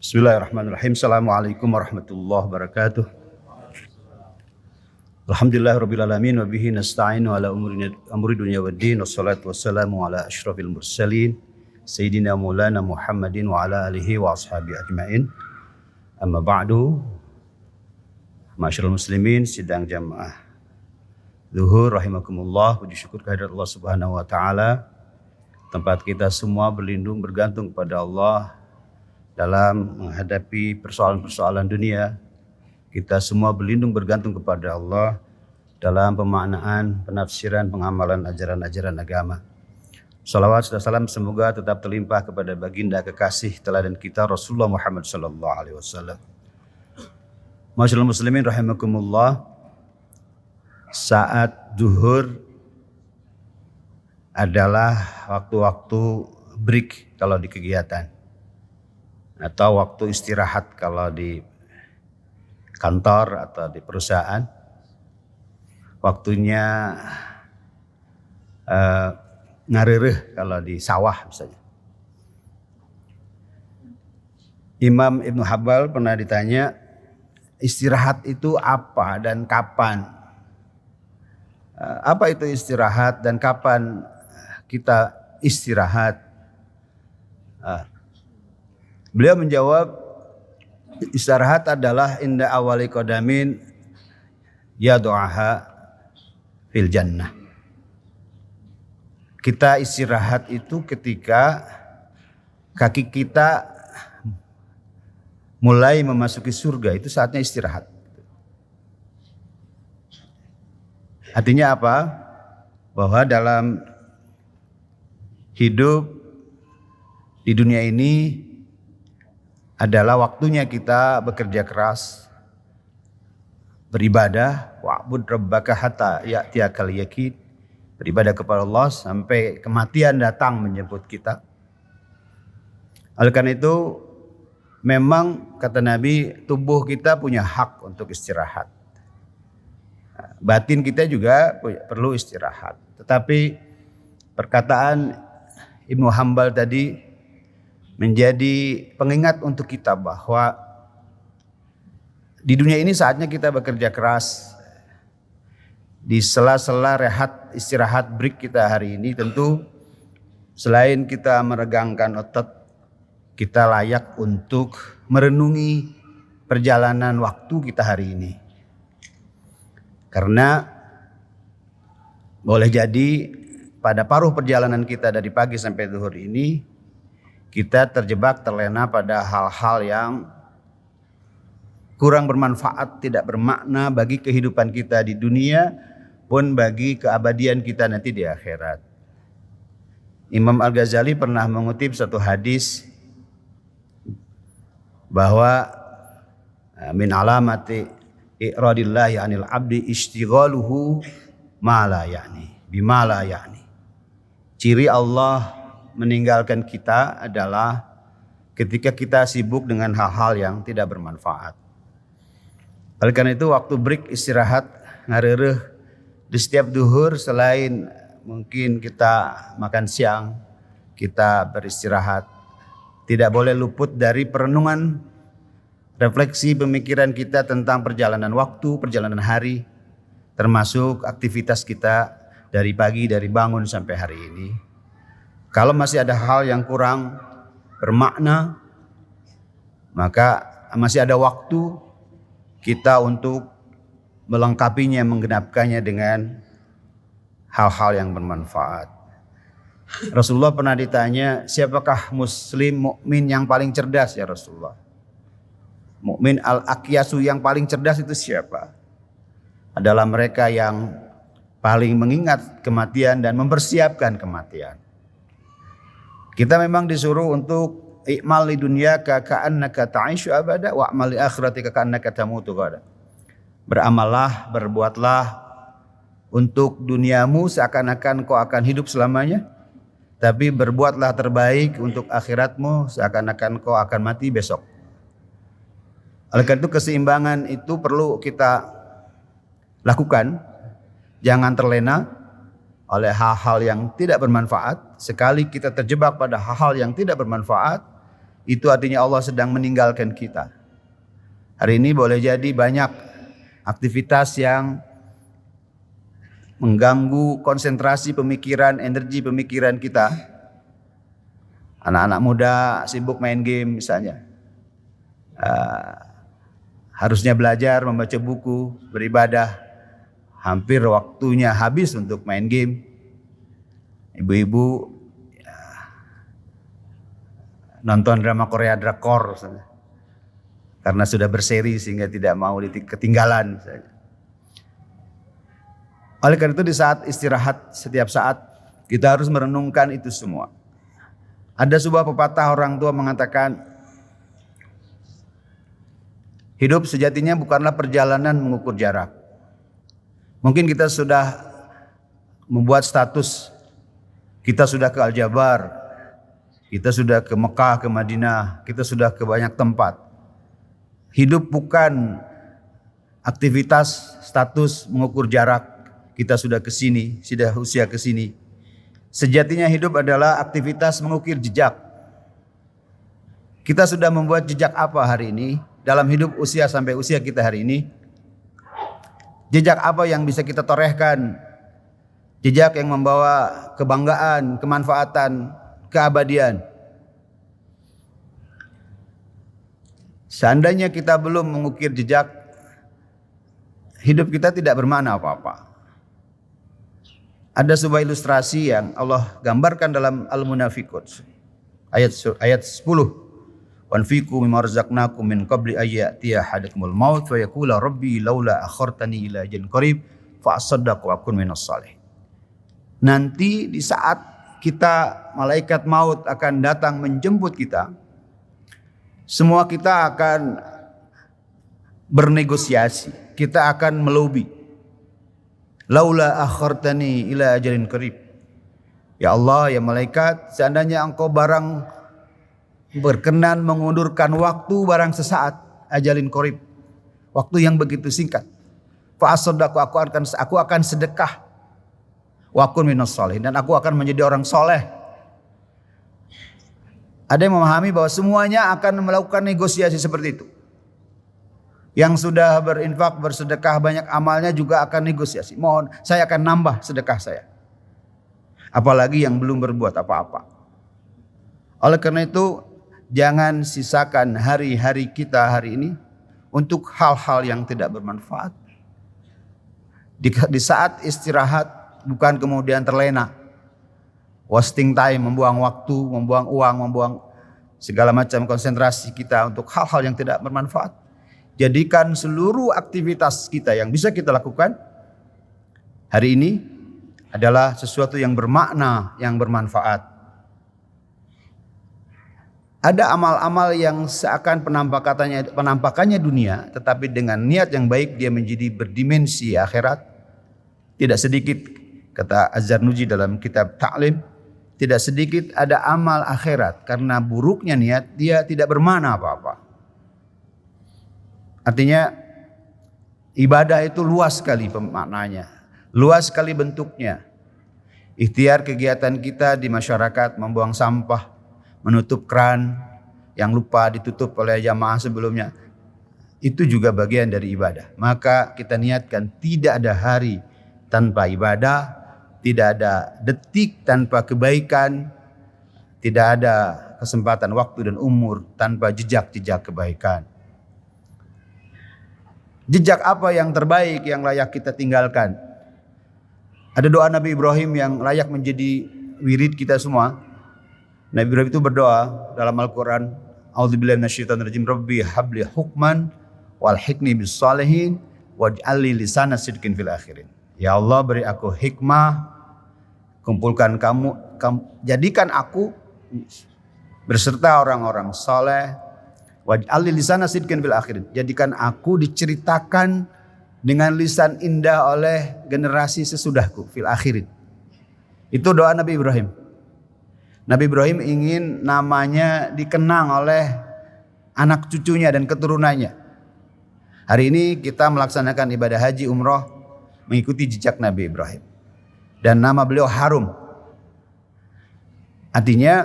Bismillahirrahmanirrahim. Assalamualaikum warahmatullahi wabarakatuh. Alhamdulillahirabbil alamin wa bihi nasta'inu ala umuri dunya waddin wassalatu wassalamu ala asyrafil mursalin sayyidina maulana Muhammadin wa ala alihi wa ashabihi ajmain. Amma ba'du. Ma'asyiral muslimin sidang jamaah zuhur rahimakumullah, puji syukur kehadirat Allah Subhanahu wa taala. Tempat kita semua berlindung bergantung kepada Allah dalam menghadapi persoalan-persoalan dunia. Kita semua berlindung bergantung kepada Allah dalam pemaknaan, penafsiran, pengamalan ajaran-ajaran agama. Salawat dan salam semoga tetap terlimpah kepada baginda kekasih teladan kita Rasulullah Muhammad sallallahu alaihi wasallam. Masyaallah muslimin rahimakumullah, saat zuhur adalah waktu-waktu break kalau di kegiatan, atau waktu istirahat kalau di kantor atau di perusahaan. Waktunya ngarireh kalau di sawah misalnya. Imam Ibnu Hambal pernah ditanya, istirahat itu apa dan kapan? Apa itu istirahat dan kapan kita istirahat? Beliau menjawab, istirahat adalah inda awali qadamin yadu'aha fil jannah. Kita istirahat itu ketika kaki kita mulai memasuki surga, itu saatnya istirahat. Artinya apa? Bahwa dalam hidup di dunia ini adalah waktunya kita bekerja keras, beribadah, wa'bud rabbaka hatta ya'tiyakal yaqin, beribadah kepada Allah sampai kematian datang menjemput kita. Oleh karena itu, memang kata Nabi, tubuh kita punya hak untuk istirahat. Batin kita juga perlu istirahat. Tetapi perkataan Ibnu Hambal tadi menjadi pengingat untuk kita bahwa di dunia ini saatnya kita bekerja keras. Di sela-sela rehat, istirahat, break kita hari ini, tentu selain kita meregangkan otot, kita layak untuk merenungi perjalanan waktu kita hari ini. Karena boleh jadi pada paruh perjalanan kita dari pagi sampai zuhur ini, kita terjebak, terlena pada hal-hal yang kurang bermanfaat, tidak bermakna bagi kehidupan kita di dunia pun bagi keabadian kita nanti di akhirat. Imam Al-Ghazali pernah mengutip satu hadis bahwa min alamati i'radillahi anil abdi istighaluhu ma la ya'ni bima la ya'ni. Ciri Allah meninggalkan kita adalah ketika kita sibuk dengan hal-hal yang tidak bermanfaat. Oleh karena itu waktu break istirahat ngarireh di setiap duhur, selain mungkin kita makan siang, kita beristirahat, tidak boleh luput dari perenungan, refleksi pemikiran kita tentang perjalanan waktu, perjalanan hari, termasuk aktivitas kita dari pagi, dari bangun sampai hari ini. Kalau masih ada hal yang kurang bermakna, maka masih ada waktu kita untuk melengkapinya, menggenapkannya dengan hal-hal yang bermanfaat. Rasulullah pernah ditanya, siapakah muslim mukmin yang paling cerdas ya Rasulullah? Mukmin al-aqyasu yang paling cerdas itu siapa? Adalah mereka yang paling mengingat kematian dan mempersiapkan kematian. Kita memang disuruh untuk i'mal li dunyaka ka'annaka ta'ishu abada wa'mal li akhiratika ka'annaka tamutu ghada. Beramallah, berbuatlah untuk duniamu seakan-akan kau akan hidup selamanya, tapi berbuatlah terbaik untuk akhiratmu seakan-akan kau akan mati besok. Oleh karena itu keseimbangan itu perlu kita lakukan. Jangan terlena oleh hal-hal yang tidak bermanfaat. Sekali kita terjebak pada hal-hal yang tidak bermanfaat, itu artinya Allah sedang meninggalkan kita. Hari ini boleh jadi banyak aktivitas yang mengganggu konsentrasi pemikiran, energi pemikiran kita. Anak-anak muda sibuk main game misalnya. Harusnya belajar, membaca buku, beribadah. Hampir waktunya habis untuk main game. Ibu-ibu nonton drama Korea drakor karena sudah berseri sehingga tidak mau ketinggalan. Oleh karena itu di saat istirahat, setiap saat kita harus merenungkan itu semua. Ada sebuah pepatah orang tua mengatakan, hidup sejatinya bukanlah perjalanan mengukur jarak. Mungkin kita sudah membuat status, kita sudah ke Al-Jabar, kita sudah ke Mekah, ke Madinah, kita sudah ke banyak tempat. Hidup bukan aktivitas status mengukur jarak. Kita sudah ke sini, sudah usia ke sini. Sejatinya hidup adalah aktivitas mengukir jejak. Kita sudah membuat jejak apa hari ini dalam hidup usia sampai usia kita hari ini? Jejak apa yang bisa kita torehkan? Jejak yang membawa kebanggaan, kemanfaatan, keabadian. Seandainya kita belum mengukir jejak, hidup kita tidak bermakna apa-apa. Ada sebuah ilustrasi yang Allah gambarkan dalam Al-Munafiqun ayat 10. Wanfiqu mimma razaqnakum min qabli ayyatiya ahadakumul maut fa yaqula rabbi laula akhartani ila ajalin qarib fa asaddaq wa akun minas shalihin. Nanti di saat kita malaikat maut akan datang menjemput kita, semua kita akan bernegosiasi, kita akan melobi. Laula akhartani ila ajalin qarib. Ya Allah, ya malaikat, seandainya engkau barang berkenan mengundurkan waktu barang sesaat, ajalin qarib, waktu yang begitu singkat, fa asaddaqu, aku akan sedekah, wa akun minas shalihin, dan aku akan menjadi orang soleh. Ada yang memahami bahwa semuanya akan melakukan negosiasi seperti itu. Yang sudah berinfak, bersedekah banyak amalnya juga akan negosiasi. Mohon saya akan nambah sedekah saya. Apalagi yang belum berbuat apa-apa. Oleh karena itu jangan sisakan hari-hari kita hari ini untuk hal-hal yang tidak bermanfaat. Di saat istirahat bukan kemudian terlena. Wasting time, membuang waktu, membuang uang, membuang segala macam konsentrasi kita untuk hal-hal yang tidak bermanfaat. Jadikan seluruh aktivitas kita yang bisa kita lakukan hari ini adalah sesuatu yang bermakna, yang bermanfaat. Ada amal-amal yang seakan penampakannya dunia, tetapi dengan niat yang baik dia menjadi berdimensi akhirat. Tidak sedikit, kata Az-Zarnuji dalam kitab Ta'lim, tidak sedikit ada amal akhirat karena buruknya niat dia tidak bermakna apa-apa. Artinya ibadah itu luas sekali maknanya, luas sekali bentuknya. Ikhtiar kegiatan kita di masyarakat, membuang sampah, menutup keran yang lupa ditutup oleh jamaah sebelumnya, itu juga bagian dari ibadah. Maka kita niatkan tidak ada hari tanpa ibadah, tidak ada detik tanpa kebaikan, tidak ada kesempatan waktu dan umur tanpa jejak-jejak kebaikan. Jejak apa yang terbaik yang layak kita tinggalkan? Ada doa Nabi Ibrahim yang layak menjadi wirid kita semua. Nabi Ibrahim itu berdoa dalam Al-Quran, A'udzubillahi minasyaitonirrajim, Rabbi habli hukman walhiqni bis shalihin waj'alli lisana sidqin fil akhirin. Ya Allah, beri aku hikmah, kumpulkan jadikan aku berserta orang-orang saleh. Waj'alli lisana sidqin fil akhirin. Jadikan aku diceritakan dengan lisan indah oleh generasi sesudahku fil akhirin. Itu doa Nabi Ibrahim. Nabi Ibrahim ingin namanya dikenang oleh anak cucunya dan keturunannya. Hari ini kita melaksanakan ibadah haji umroh mengikuti jejak Nabi Ibrahim. Dan nama beliau harum. Artinya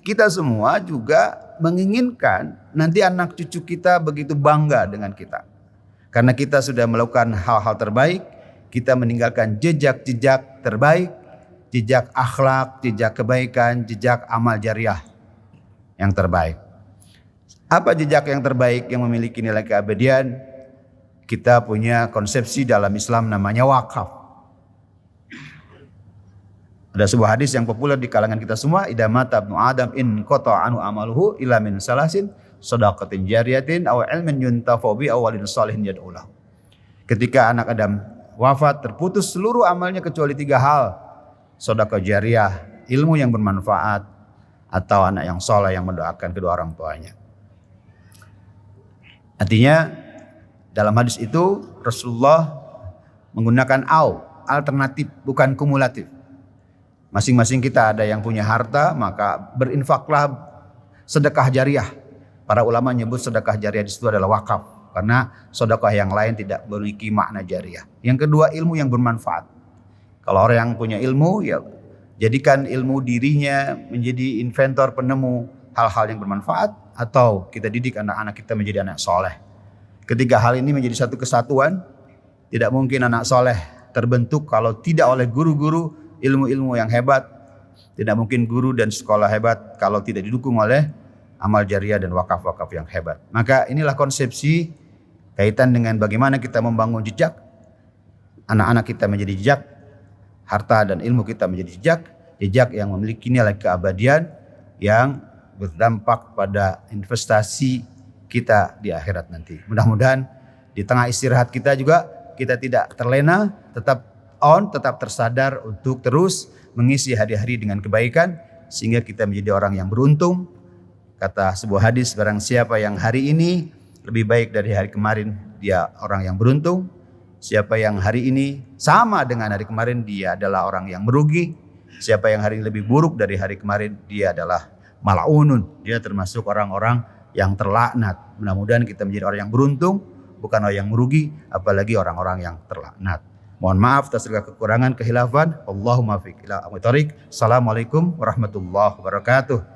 kita semua juga menginginkan nanti anak cucu kita begitu bangga dengan kita. Karena kita sudah melakukan hal-hal terbaik, kita meninggalkan jejak-jejak terbaik, jejak akhlak, jejak kebaikan, jejak amal jariah yang terbaik. Apa jejak yang terbaik yang memiliki nilai keabadian? Kita punya konsepsi dalam Islam namanya wakaf. Ada sebuah hadis yang populer di kalangan kita semua, idza mata ibnu adam in qata anu amaluhu illa min salasin shadaqatin jariyatin aw ilmin yuntafa'u bi aw walin shalihin yad'u lahu. Ketika anak Adam wafat, terputus seluruh amalnya kecuali 3 hal. Sedekah jariah, ilmu yang bermanfaat, atau anak yang saleh yang mendoakan kedua orang tuanya. Artinya dalam hadis itu Rasulullah menggunakan alternatif, bukan kumulatif. Masing-masing kita ada yang punya harta, maka berinfaklah sedekah jariah. Para ulama menyebut sedekah jariah di situ adalah wakaf, karena sedekah yang lain tidak memiliki makna jariah. Yang kedua, ilmu yang bermanfaat. Kalau orang yang punya ilmu, ya jadikan ilmu dirinya menjadi inventor, penemu hal-hal yang bermanfaat, atau kita didik anak-anak kita menjadi anak soleh. Ketiga hal ini menjadi satu kesatuan. Tidak mungkin anak soleh terbentuk kalau tidak oleh guru-guru ilmu-ilmu yang hebat. Tidak mungkin guru dan sekolah hebat kalau tidak didukung oleh amal jariah dan wakaf-wakaf yang hebat. Maka inilah konsepsi kaitan dengan bagaimana kita membangun jejak. Anak-anak kita menjadi jejak, harta dan ilmu kita menjadi jejak, jejak yang memiliki nilai keabadian yang berdampak pada investasi kita di akhirat nanti. Mudah-mudahan di tengah istirahat kita juga kita tidak terlena, tetap tetap tersadar untuk terus mengisi hari-hari dengan kebaikan sehingga kita menjadi orang yang beruntung. Kata sebuah hadis, barang siapa yang hari ini lebih baik dari hari kemarin, dia orang yang beruntung. Siapa yang hari ini sama dengan hari kemarin, dia adalah orang yang merugi. Siapa yang hari ini lebih buruk dari hari kemarin, dia adalah mal'unun. Dia termasuk orang-orang yang terlaknat. Mudah-mudahan kita menjadi orang yang beruntung, bukan orang yang merugi, apalagi orang-orang yang terlaknat. Mohon maaf atas segala kekurangan, kehilafan. Allahumma fiq ila aqwamit thoriq. Assalamualaikum warahmatullahi wabarakatuh.